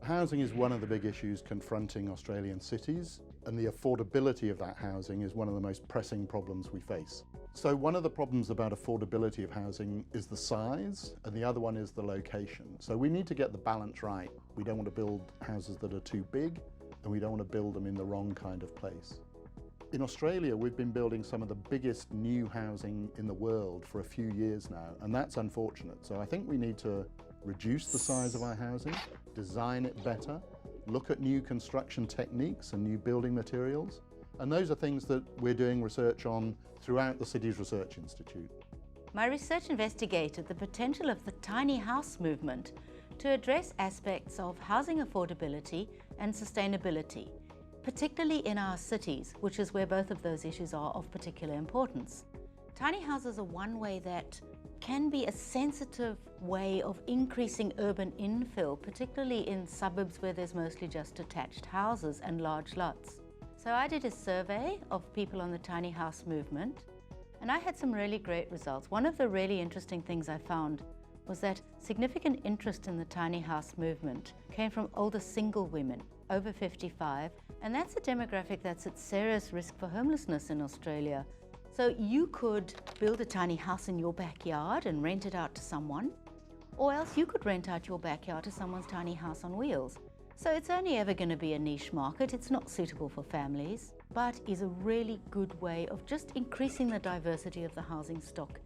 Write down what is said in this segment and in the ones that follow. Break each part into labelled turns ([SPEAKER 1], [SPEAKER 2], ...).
[SPEAKER 1] Housing is one of the big issues confronting Australian cities, and the affordability of that housing is one of the most pressing problems we face. So one of the problems about affordability of housing is the size, and the other one is the location. So we need to get the balance right. We don't want to build houses that are too big, and we don't want to build them in the wrong kind of place. In Australia, we've been building some of the biggest new housing in the world for a few years now, and that's unfortunate. So I think we need to reduce the size of our housing, design it better, look at new construction techniques and new building materials. And those are things that we're doing research on throughout the Cities Research Institute.
[SPEAKER 2] My research investigated the potential of the tiny house movement to address aspects of housing affordability and sustainability, particularly in our cities, which is where both of those issues are of particular importance. Tiny houses are one way that can be a sensitive way of increasing urban infill, particularly in suburbs where there's mostly just detached houses and large lots. So I did a survey of people on the tiny house movement, and I had some really great results. One of the really interesting things I found was that significant interest in the tiny house movement came from older single women over 55, and that's a demographic that's at serious risk for homelessness in Australia. So you could build a tiny house in your backyard and rent it out to someone, or else you could rent out your backyard to someone's tiny house on wheels. So it's only ever going to be a niche market. It's not suitable for families, but is a really good way of just increasing the diversity of the housing stock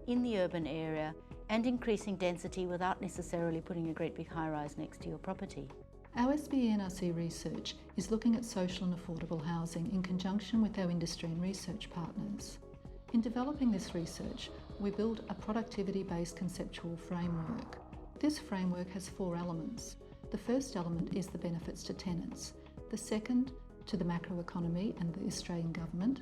[SPEAKER 2] in the urban area and increasing density without necessarily putting a great big high-rise next to your property.
[SPEAKER 3] Our SBNRC research is looking at social and affordable housing in conjunction with our industry and research partners. In developing this research, we built a productivity-based conceptual framework. This framework has 4 elements. The first element is the benefits to tenants. The second, to the macroeconomy and the Australian government.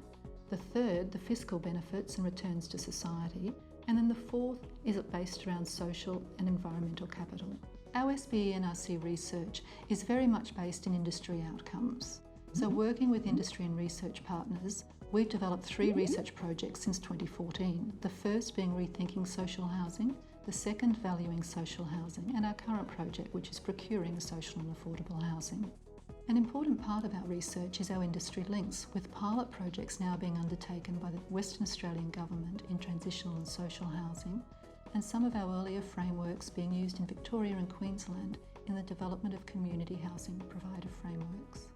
[SPEAKER 3] The third, the fiscal benefits and returns to society. And then the fourth is based around social and environmental capital. Our SBNRC research is very much based in industry outcomes. So working with industry and research partners, we've developed 3 research projects since 2014. The first being Rethinking Social Housing, the second Valuing Social Housing, and our current project, which is Procuring Social and Affordable Housing. An important part of our research is our industry links, with pilot projects now being undertaken by the Western Australian Government in transitional and social housing, and some of our earlier frameworks being used in Victoria and Queensland in the development of community housing provider frameworks.